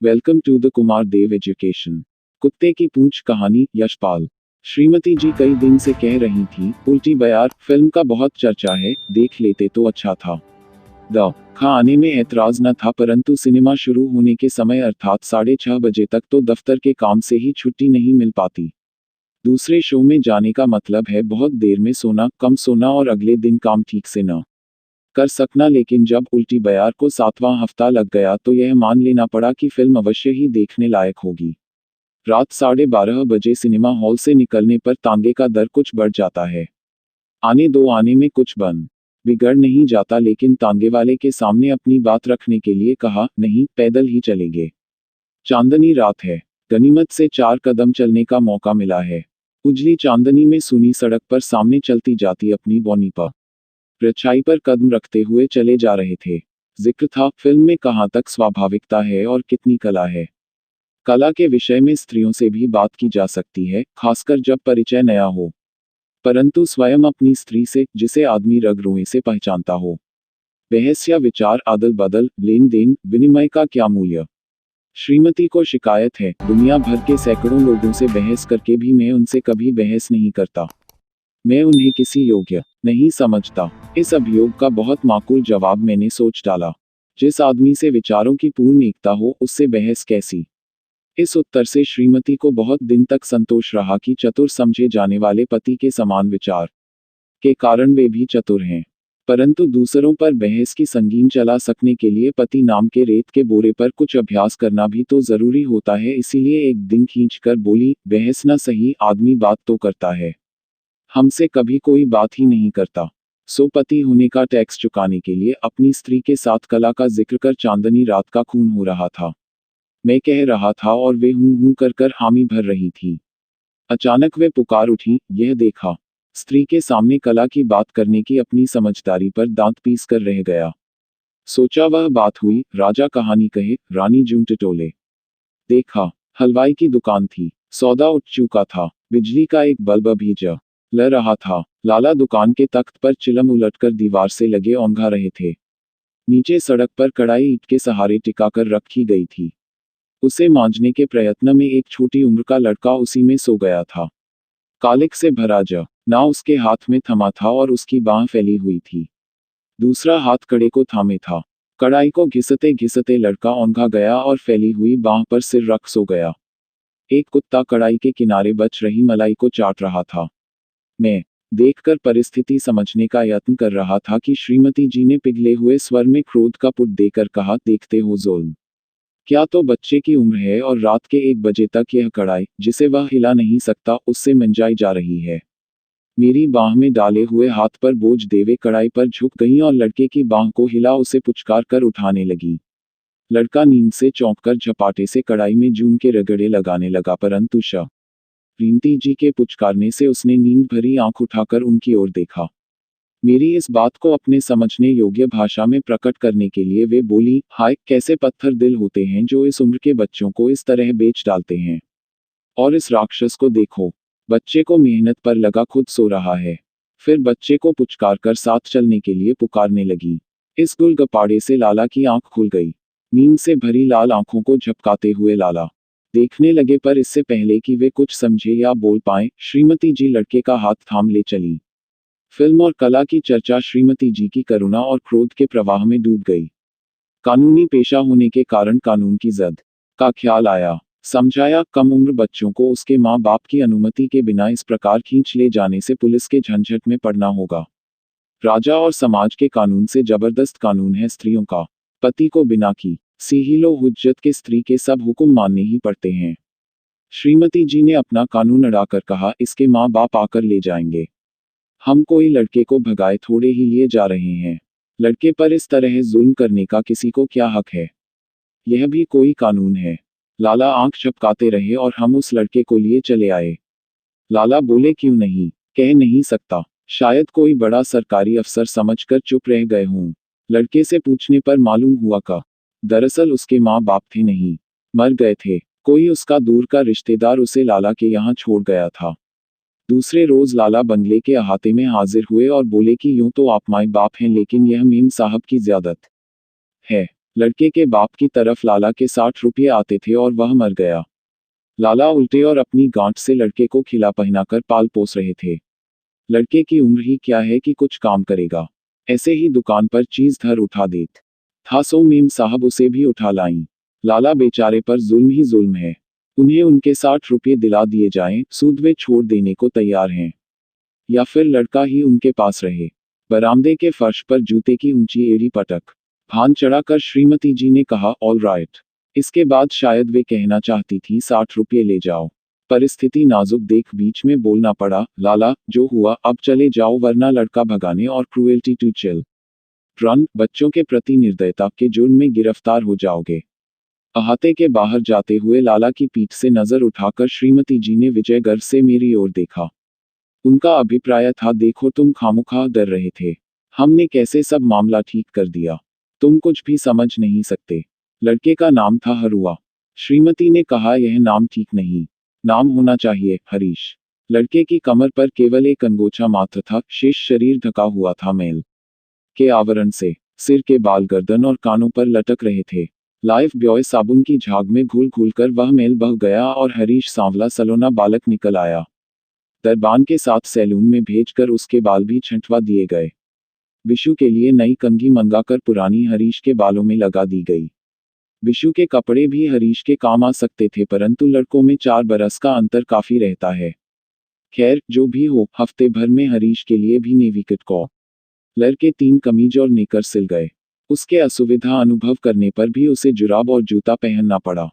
Welcome to the Kumar Dev education. कुत्ते की पूंछ कहानी। यशपाल। श्रीमती जी कई दिन से कह रही थी, उल्टी बयार फिल्म का बहुत चर्चा है, देख लेते तो अच्छा था। आने में ऐतराज न था, परंतु सिनेमा शुरू होने के समय अर्थात 6:30 बजे तक तो दफ्तर के काम से ही छुट्टी नहीं मिल पाती। दूसरे शो में जाने का मतलब है बहुत देर में सोना, कम सोना और अगले दिन काम ठीक से न कर सकना। लेकिन जब उल्टी बयार को 7वां हफ्ता लग गया तो यह मान लेना पड़ा कि फिल्म अवश्य ही देखने लायक होगी। रात 12:30 बजे सिनेमा हॉल से निकलने पर तांगे का दर कुछ बढ़ जाता है। आने में कुछ बन बिगड़ नहीं जाता, लेकिन तांगे वाले के सामने अपनी बात रखने के लिए कहा, नहीं, पैदल ही चलेंगे। चांदनी रात है। गनीमत से 4 कदम चलने का मौका मिला है। उजली चांदनी में सूनी सड़क पर सामने चलती जाती अपनी बोनी पर रचाई पर कदम रखते हुए चले जा रहे थे। जिक्र था, फिल्म में कहाँ तक स्वाभाविकता है और कितनी कला है। कला के विषय में स्त्रियों से भी बात की जा सकती है, खासकर जब परिचय नया हो, परंतु स्वयं अपनी स्त्री से, जिसे आदमी रग रोए से पहचानता हो। बहस या विचार, आदल बदल, लेन देन, विनिमय का क्या मूल्य। श्रीमती को शिकायत है, दुनिया भर के सैकड़ों लोगों से बहस करके भी मैं उनसे कभी बहस नहीं करता। मैं उन्हें किसी योग्य नहीं समझता। इस अभियोग का बहुत माकूल जवाब मैंने सोच डाला। जिस आदमी से विचारों की पूर्ण एकता हो, उससे बहस कैसी। इस उत्तर से श्रीमती को बहुत दिन तक संतोष रहा कि चतुर समझे जाने वाले पति के समान विचार के कारण वे भी चतुर हैं। परंतु दूसरों पर बहस की संगीन चला सकने के लिए पति नाम के रेत के बोरे पर कुछ अभ्यास करना भी तो जरूरी होता है। इसीलिए एक दिन खींचकर बोली, बहस न सही, आदमी बात तो करता है, हमसे कभी कोई बात ही नहीं करता। सो पति होने का टैक्स चुकाने के लिए अपनी स्त्री के साथ कला का जिक्र कर चांदनी रात का खून हो रहा था। मैं कह रहा था और वे हूं हूं कर कर हामी भर रही थी। अचानक वे पुकार उठी, यह देखा। स्त्री के सामने कला की बात करने की अपनी समझदारी पर दांत पीस कर रह गया। सोचा वह बात हुई, राजा कहानी कहे, रानी जूं टटोले। देखा, हलवाई की दुकान थी। सौदा उठ चुका था। बिजली का एक बल्ब अभी जल रहा था। लाला दुकान के तख्त पर चिलम उलटकर दीवार से लगे औंघा रहे थे। नीचे सड़क पर कढ़ाई ईंट के सहारे टिकाकर रखी गई थी। उसे मांजने के प्रयत्न में एक छोटी उम्र का लड़का उसी में सो गया था। कालिक से भरा ना उसके हाथ में थमा था और उसकी बांह फैली हुई थी। दूसरा हाथ कड़े को थामे था। कढ़ाई को घिसते घिसते लड़का औंघा गया और फैली हुई बांह पर सिर रख सो गया। एक कुत्ता कढ़ाई के किनारे बच रही मलाई को चाट रहा था। मैं देखकर परिस्थिति समझने का यत्न कर रहा था कि श्रीमती जी ने पिघले हुए स्वर में क्रोध का पुट देकर कहा, देखते हो जुल्म। क्या तो बच्चे की उम्र है और रात के 1 बजे तक यह कढ़ाई, जिसे वह हिला नहीं सकता, उससे मंजाई जा रही है। मेरी बांह में डाले हुए हाथ पर बोझ देवे कढ़ाई पर झुक गई और लड़के की बांह को हिला उसे पुचकार कर उठाने लगी। लड़का नींद से चौंककर झपाटे से कढ़ाई में जून के रगड़े लगाने लगा, परंतु श्रीमती जी के पुचकारने से उसने नींद भरी आंख उठाकर उनकी ओर देखा। मेरी इस बात को अपने समझने योग्य भाषा में प्रकट करने के लिए वे बोली, हाय, कैसे पत्थर दिल होते हैं जो इस उम्र के बच्चों को इस तरह बेच डालते हैं। और इस राक्षस को देखो, बच्चे को मेहनत पर लगा खुद सो रहा है। फिर बच्चे को पुचकार कर साथ चलने के लिए पुकारने लगी। इस गुलगपाड़े से लाला की आंख खुल गई। नींद से भरी लाल आंखों को झपकाते हुए लाला देखने लगे, पर इससे पहले कि वे कुछ समझे या बोल पाए, श्रीमती जी लड़के का हाथ थाम ले चली। फिल्म और कला की चर्चा श्रीमती जी की करुणा और क्रोध के प्रवाह में डूब गई। कानूनी पेशा होने के कारण कानून की जद का ख्याल आया। समझाया, कम उम्र बच्चों को उसके माँ बाप की अनुमति के बिना इस प्रकार खींच ले जाने से पुलिस के झंझट में पड़ना होगा। राजा और समाज के कानून से जबरदस्त कानून है स्त्रियों का। पति को बिना की सीहिलो हुज्जत के स्त्री के सब हुक्म मानने ही पड़ते हैं। श्रीमती जी ने अपना कानून अड़ाकर कहा, इसके माँ बाप आकर ले जाएंगे। हम कोई लड़के को भगाए थोड़े ही लिए जा रहे हैं। लड़के पर इस तरह जुल्म करने का किसी को क्या हक है। यह भी कोई कानून है। लाला आंख झपकाते रहे और हम उस लड़के को लिए चले आए। लाला बोले, क्यों नहीं, कह नहीं सकता। शायद कोई बड़ा सरकारी अफसर समझकर चुप रह गए हों। लड़के से पूछने पर मालूम हुआ का दरअसल उसके माँ बाप थे नहीं, मर गए थे। कोई उसका दूर का रिश्तेदार उसे लाला के यहाँ छोड़ गया था। दूसरे रोज लाला बंगले के अहाते में हाजिर हुए और बोले कि यूं तो आप माई बाप हैं, लेकिन यह मेम साहब की ज़्यादत है। लड़के के बाप की तरफ लाला के 60 रुपये आते थे और वह मर गया। लाला उल्टे और अपनी गांठ से लड़के को खिला पहनाकर पाल पोस रहे थे। लड़के की उम्र ही क्या है कि कुछ काम करेगा। ऐसे ही दुकान पर चीज धर उठा देत था, सो मेम साहब उसे भी उठा लाईं। लाला बेचारे पर जुल्म ही जुल्म है। उन्हें उनके 60 रुपये दिला दिए जाएं, सूद वे छोड़ देने को तैयार हैं, या फिर लड़का ही उनके पास रहे। बरामदे के फर्श पर जूते की ऊंची एड़ी पटक भान चढ़ाकर श्रीमती जी ने कहा, ऑल राइट। इसके बाद शायद वे कहना चाहती थी 60 रुपये ले जाओ। परिस्थिति नाजुक देख बीच में बोलना पड़ा, लाला जो हुआ अब चले जाओ वरना लड़का भगाने और क्रूएल्टी टू चिल्ड्रन बच्चों के प्रति निर्दयता के जुर्म में गिरफ्तार हो जाओगे। अहाते के बाहर जाते हुए लाला की पीठ से नजर उठाकर श्रीमती जी ने विजय गर्व से मेरी ओर देखा। उनका अभिप्राय था, देखो तुम खामोखा डर रहे थे, हमने कैसे सब मामला ठीक कर दिया। तुम कुछ भी समझ नहीं सकते। लड़के का नाम था हरुआ। श्रीमती ने कहा, यह नाम ठीक नहीं, नाम होना चाहिए हरीश। लड़के की कमर पर केवल एक अंगोछा मात्र था, शेष शरीर ढका हुआ था मैल के आवरण से। सिर के बाल गर्दन और कानों पर लटक रहे थे। लाइफ बॉय साबुन की झाग में घुल घुल कर वह मैल बह गया और हरीश सांवला सलोना बालक निकल आया। दरबान के साथ सैलून में भेजकर उसके बाल भी छंटवा दिए गए। बिशु के लिए नई कंघी मंगाकर पुरानी हरीश के बालों में लगा दी गई। बिशु के कपड़े भी हरीश के काम आ सकते थे, परंतु लड़कों में 4 बरस का अंतर काफी रहता है। खैर जो भी हो, हफ्ते भर में हरीश के लिए भी नेवी कट कॉलर के 3 कमीज और निकर सिल गए। उसके असुविधा अनुभव करने पर भी उसे जुराब और जूता पहनना पड़ा।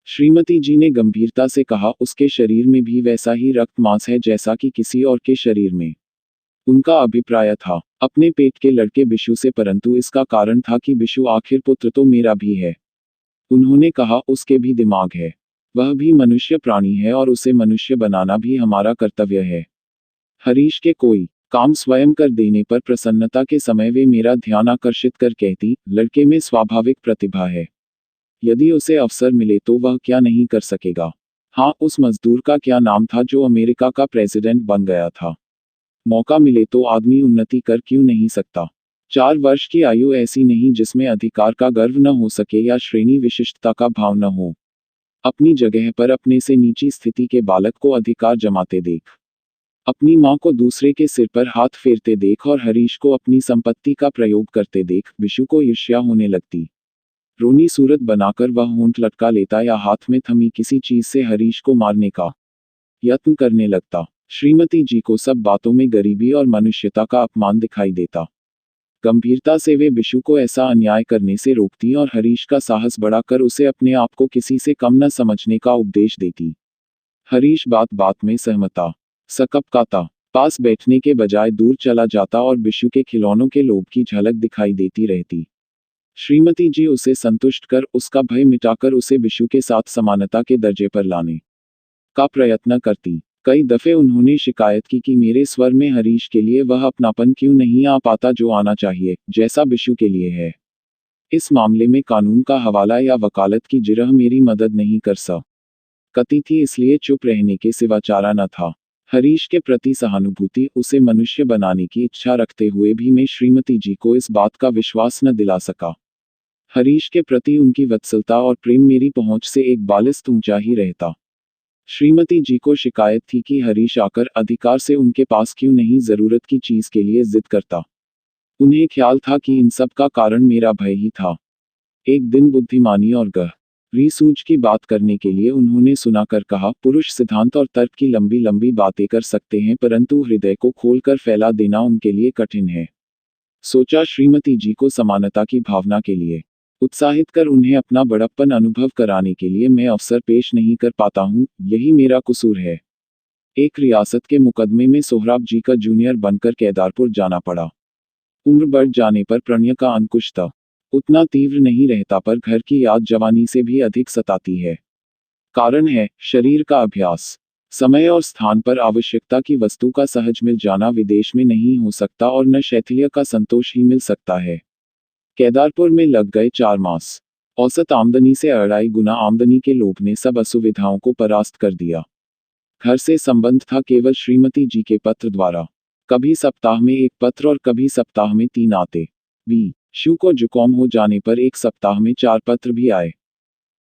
श्रीमती जी ने गंभीरता से कहा, उसके शरीर में भी वैसा ही रक्त मांस है जैसा कि किसी और के शरीर में। उनका अभिप्राय था अपने पेट के लड़के बिशु से, परंतु इसका कारण था कि बिशु आखिर पुत्र तो मेरा भी है। उन्होंने कहा, उसके भी दिमाग है, वह भी मनुष्य प्राणी है और उसे मनुष्य बनाना भी हमारा कर्तव्य है। हरीश के कोई काम स्वयं कर देने पर प्रसन्नता के समय वे मेरा ध्यान आकर्षित कर कहती, लड़के में स्वाभाविक प्रतिभा है, यदि उसे अवसर मिले तो वह क्या नहीं कर सकेगा। हाँ, उस मजदूर का क्या नाम था जो अमेरिका का प्रेसिडेंट बन गया था। मौका मिले तो आदमी उन्नति कर क्यों नहीं सकता। 4 वर्ष की आयु ऐसी नहीं जिसमें अधिकार का गर्व न हो सके या श्रेणी विशिष्टता का भाव न हो। अपनी जगह पर अपने से नीची स्थिति के बालक को अधिकार जमाते देख, अपनी माँ को दूसरे के सिर पर हाथ फेरते देख और हरीश को अपनी संपत्ति का प्रयोग करते देख बिशु को ईर्ष्या होने लगती। रोनी सूरत बनाकर वह होंठ लटका लेता या हाथ में थमी किसी चीज से हरीश को मारने का यत्न करने लगता। श्रीमती जी को सब बातों में गरीबी और मनुष्यता का अपमान दिखाई देता। गंभीरता से वे बिशु को ऐसा अन्याय करने से रोकती और हरीश का साहस बढ़ाकर उसे अपने आप को किसी से कम न समझने का उपदेश देती। हरीश बात बात में सहमता, सकपकाता, पास बैठने के बजाय दूर चला जाता और बिशु के खिलौनों के लोभ की झलक दिखाई देती रहती। श्रीमती जी उसे संतुष्ट कर, उसका भय मिटाकर उसे बिशु के साथ समानता के दर्जे पर लाने का प्रयत्न करती। कई दफे उन्होंने शिकायत की कि मेरे स्वर में हरीश के लिए वह अपनापन क्यों नहीं आ पाता जो आना चाहिए, जैसा बिशु के लिए है। इस मामले में कानून का हवाला या वकालत की जिरह मेरी मदद नहीं कर सकती थी, इसलिए चुप रहने के सिवा चारा न था। हरीश के प्रति सहानुभूति, उसे मनुष्य बनाने की इच्छा रखते हुए भी मैं श्रीमती जी को इस बात का विश्वास न दिला सका। हरीश के प्रति उनकी वत्सलता और प्रेम मेरी पहुंच से एक बालिस्त ऊंचा ही रहता। श्रीमती जी को शिकायत थी कि हरीश आकर अधिकार से उनके पास क्यों नहीं जरूरत की चीज के लिए जिद करता। उन्हें ख्याल था कि इन सब का कारण मेरा भय ही था। एक दिन बुद्धिमानी और गहरी सूझ की बात करने के लिए उन्होंने सुनाकर कहा, पुरुष सिद्धांत और तर्क की लंबी लंबी बातें कर सकते हैं, परंतु हृदय को खोलकर फैला देना उनके लिए कठिन है। सोचा श्रीमती जी को समानता की भावना के लिए उत्साहित कर उन्हें अपना बड़प्पन अनुभव कराने के लिए मैं अवसर पेश नहीं कर पाता हूँ, यही मेरा कसूर है। एक रियासत के मुकदमे में सोहराब जी का जूनियर बनकर केदारपुर जाना पड़ा। उम्र बढ़ जाने पर प्रणय का अंकुश था उतना तीव्र नहीं रहता, पर घर की याद जवानी से भी अधिक सताती है। कारण है शरीर का अभ्यास। समय और स्थान पर आवश्यकता की वस्तु का सहज मिल जाना विदेश में नहीं हो सकता और न शैथिल्य का संतोष ही मिल सकता है। केदारपुर में लग गए 4 मास। औसत आमदनी से 2.5 गुना आमदनी के लोभ ने सब असुविधाओं को परास्त कर दिया। घर से संबंध था केवल श्रीमती जी के पत्र द्वारा। कभी सप्ताह में 1 पत्र और कभी सप्ताह में 3 आते। शू को जुकाम हो जाने पर एक सप्ताह में 4 पत्र भी आए।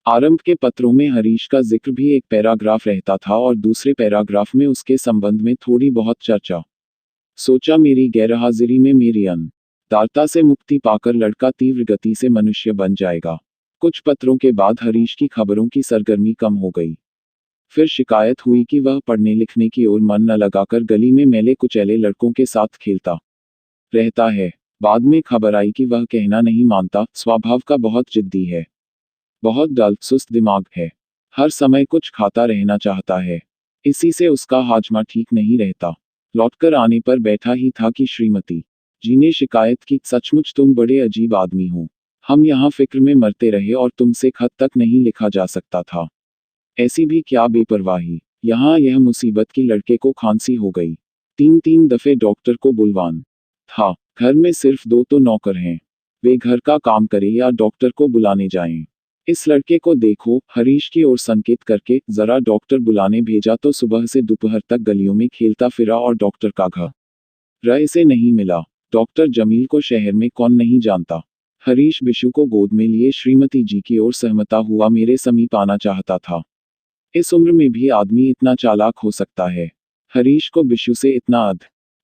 आरंभ के पत्रों में हरीश का जिक्र भी एक पैराग्राफ रहता था और दूसरे पैराग्राफ में उसके संबंध में थोड़ी बहुत चर्चा। सोचा मेरी गैरहाजिरी में मेरी दारता से मुक्ति पाकर लड़का तीव्र गति से मनुष्य बन जाएगा। कुछ पत्रों के बाद हरीश की खबरों की सरगर्मी कम हो गई। फिर शिकायत हुई कि वह पढ़ने लिखने की ओर मन न लगाकर गली में मैले कुचैले लड़कों के साथ खेलता रहता है। बाद में खबर आई कि वह कहना नहीं मानता, स्वभाव का बहुत जिद्दी है, बहुत डल सुस्त दिमाग है, हर समय कुछ खाता रहना चाहता है, इसी से उसका हाजमा ठीक नहीं रहता। लौटकर आने पर बैठा ही था कि श्रीमती जी ने शिकायत की, सचमुच तुम बड़े अजीब आदमी हो, हम यहाँ फिक्र में मरते रहे और तुमसे खत तक नहीं लिखा जा सकता था। ऐसी भी क्या बेपरवाही, यहाँ यह मुसीबत की लड़के को खांसी हो गई। 3 दफे डॉक्टर को बुलवान था। घर में सिर्फ 2 तो नौकर हैं, वे घर का काम करे या डॉक्टर को बुलाने जाएं। इस लड़के को देखो, हरीश की ओर संकेत करके, जरा डॉक्टर बुलाने भेजा तो सुबह से दोपहर तक गलियों में खेलता फिरा और डॉक्टर का घर इसे नहीं मिला। डॉक्टर जमील को शहर में कौन नहीं जानता। हरीश बिशु को गोद में लिए श्रीमती जी की ओर सहमता हुआ मेरे समीप आना चाहता था। इस उम्र में भी आदमी इतना चालाक हो सकता है। हरीश को बिशु से इतना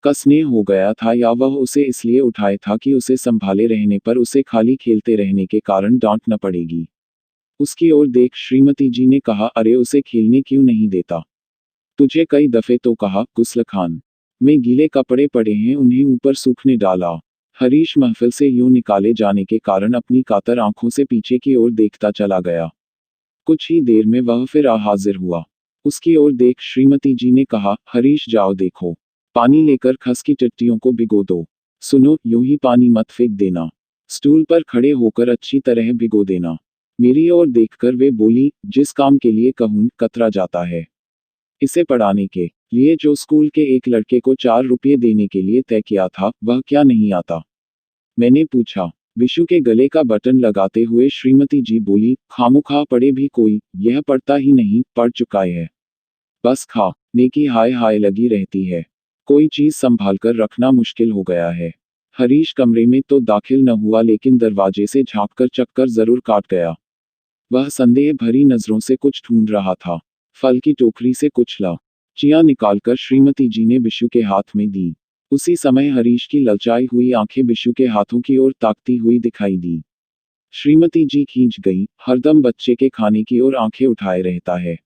का स्नेह हो गया था, या वह उसे इसलिए उठाए था कि उसे संभाले रहने पर उसे खाली खेलते रहने के कारण डांट न पड़ेगी। उसकी ओर देख श्रीमती जी ने कहा, अरे उसे खेलने क्यों नहीं देता? तुझे कई दफे तो कहा, गुस्लखान में गीले कपड़े पड़े हैं, उन्हें ऊपर सूखने डाला। हरीश महफिल से यूं निकाले जाने के कारण अपनी कातर आंखों से पीछे की ओर देखता चला गया। कुछ ही देर में वह फिर हाजिर हुआ। उसकी ओर देख श्रीमती जी ने कहा, हरीश जाओ देखो, पानी लेकर खस की टट्टियों को भिगो दो। सुनो, यूं ही पानी मत फेंक देना, स्टूल पर खड़े होकर अच्छी तरह भिगो देना। मेरी ओर देखकर वे बोली, जिस काम के लिए कहूं कतरा जाता है। इसे पढ़ाने के लिए जो स्कूल के एक लड़के को 4 रुपये देने के लिए तय किया था, वह क्या नहीं आता? मैंने पूछा। विशु के गले का बटन लगाते हुए श्रीमती जी बोली, खामुखा पढ़े भी कोई, यह पढ़ता ही नहीं, पढ़ चुका है, बस खा नेकी हाय हाय लगी रहती है, कोई चीज संभाल कर रखना मुश्किल हो गया है। हरीश कमरे में तो दाखिल न हुआ, लेकिन दरवाजे से झांककर चक्कर जरूर काट गया। वह संदेह भरी नजरों से कुछ ढूंढ रहा था। फल की टोकरी से कुछ चियां निकालकर श्रीमती जी ने बिशु के हाथ में दी। उसी समय हरीश की ललचाई हुई आंखें बिशु के हाथों की ओर ताकती हुई दिखाई दी। श्रीमती जी खींच गई, हरदम बच्चे के खाने की ओर आंखें उठाए रहता है,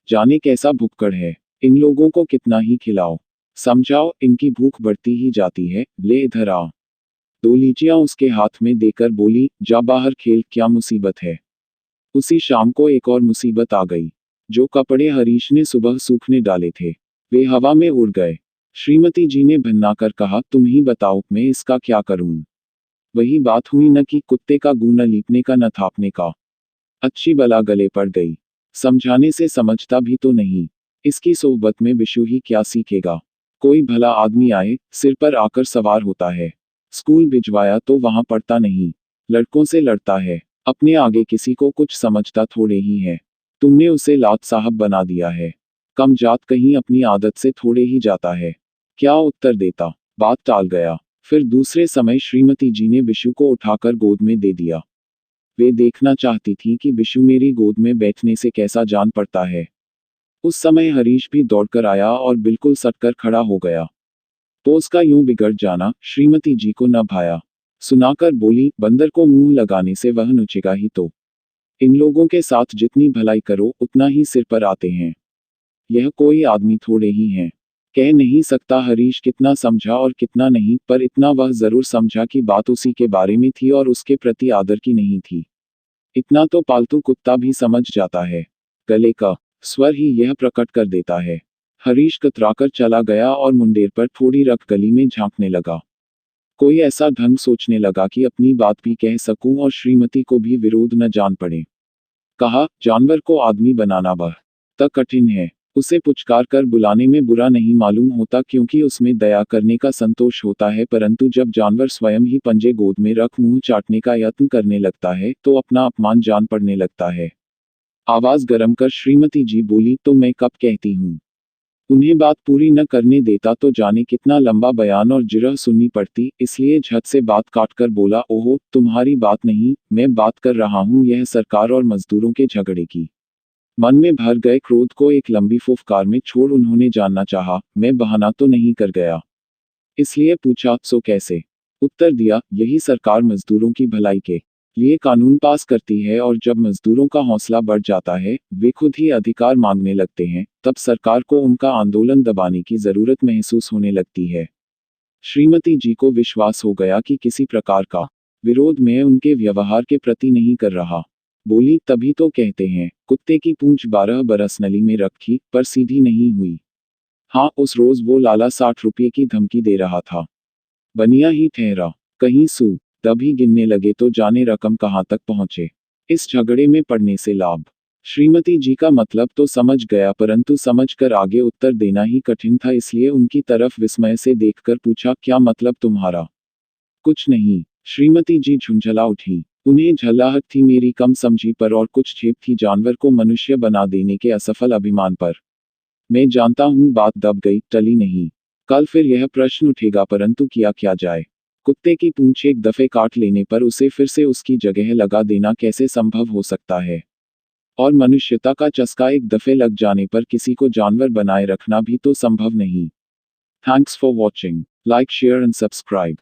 जाने कैसा भुक्कड़ है, इन लोगों को कितना ही खिलाओ, समझाओ, इनकी भूख बढ़ती ही जाती है, ले इधर आ। 2 लीचियां उसके हाथ में देकर बोली, जा बाहर खेल, क्या मुसीबत है। उसी शाम को एक और मुसीबत आ गई। जो कपड़े हरीश ने सुबह सूखने डाले थे, वे हवा में उड़ गए। श्रीमती जी ने भन्नाकर कहा, तुम ही बताओ, मैं इसका क्या करूं। वही बात हुई न कि कुत्ते का गू न लीपने का न थापने का। अच्छी बला गले पड़ गई। समझाने से समझता भी तो नहीं। इसकी सोहबत में बिशु ही क्या सीखेगा। कोई भला आदमी आए, सिर पर आकर सवार होता है। स्कूल भिजवाया तो वहां पढ़ता नहीं, लड़कों से लड़ता है, अपने आगे किसी को कुछ समझता थोड़े ही है। तुमने उसे लाट साहब बना दिया है। कम जात कहीं अपनी आदत से थोड़े ही जाता है। क्या उत्तर देता? बात टाल गया। फिर दूसरे समय श्रीमती जी ने बिशु को उठाकर गोद में दे दिया। वे देखना चाहती थी कि बिशु मेरी गोद में बैठने से कैसा जान पड़ता है। उस समय हरीश भी दौड़कर आया और बिल्कुल सटकर खड़ा हो गया। पोज का यूं बिगड़ जाना श्रीमती जी को न भाया। सुनाकर बोली, बंदर को मुंह लगाने से वह नुचेगा ही तो। इन लोगों के साथ जितनी भलाई करो उतना ही सिर पर आते हैं। यह कोई आदमी थोड़े ही हैं। कह नहीं सकता हरीश कितना समझा और कितना नहीं, पर इतना वह जरूर समझा कि बात उसी के बारे में थी और उसके प्रति आदर की नहीं थी। इतना तो पालतू कुत्ता भी समझ जाता है। गले का स्वर ही यह प्रकट कर देता है। हरीश कतराकर चला गया और मुंडेर पर थोड़ी रख गली में झांकने लगा। कोई ऐसा ढंग सोचने लगा कि अपनी बात भी कह सकूं और श्रीमती को भी विरोध न जान पड़े। कहा, जानवर को आदमी बनाना वह तक कठिन है। उसे पुचकार कर बुलाने में बुरा नहीं मालूम होता, क्योंकि उसमें दया करने का संतोष होता है, परंतु जब जानवर स्वयं ही पंजे गोद में रख मुंह चाटने का यत्न करने लगता है तो अपना अपमान जान पड़ने लगता है। आवाज गर्म कर श्रीमती जी बोली, तो मैं कब कहती हूँ। उन्हें बात पूरी न करने देता तो जाने कितना लंबा बयान और जिरह सुननी पड़ती, इसलिए झट से बात काटकर बोला, ओहो, तुम्हारी बात नहीं, मैं बात कर रहा हूँ यह सरकार और मजदूरों के झगड़े की। मन में भर गए क्रोध को एक लंबी फुफकार में छोड़ उन्होंने जानना चाहा, मैं बहाना तो नहीं कर गया। इसलिए पूछा, सो कैसे? उत्तर दिया, यही सरकार मजदूरों की भलाई के लिए कानून पास करती है और जब मजदूरों का हौसला बढ़ जाता है, वे खुद ही अधिकार मांगने लगते हैं, तब सरकार को उनका आंदोलन दबाने की जरूरत महसूस होने लगती है। श्रीमती जी को विश्वास हो गया कि किसी प्रकार का विरोध मैं उनके व्यवहार के प्रति नहीं कर रहा। बोली, तभी तो कहते हैं, कुत्ते की पूंछ 12 बरस नली में रखी, पर सीधी नहीं हुई। हाँ, उस रोज वो लाला 60 रुपये की धमकी दे रहा था। बनिया ही ठहरा। कहीं सू तभी गिनने लगे तो जाने रकम कहाँ तक पहुंचे। इस झगड़े में पड़ने से लाभ। श्रीमती जी का मतलब तो समझ गया, परंतु समझकर आगे उत्तर देना ही कठिन था, इसलिए उनकी तरफ विस्मय से देखकर पूछा, क्या मतलब तुम्हारा? कुछ नहीं। श्रीमती जी झुंझला उठी। उन्हें झल्लाहट थी मेरी कम समझी पर और कुछ झेप थी जानवर को मनुष्य बना देने के असफल अभिमान पर। मैं जानता हूँ बात दब गई, टली नहीं। कल फिर यह प्रश्न उठेगा, परंतु किया क्या जाए? कुत्ते की पूंछ एक दफे काट लेने पर उसे फिर से उसकी जगह लगा देना कैसे संभव हो सकता है? और मनुष्यता का चस्का एक दफे लग जाने पर किसी को जानवर बनाए रखना भी तो संभव नहीं। Thanks for watching. Like, share and subscribe.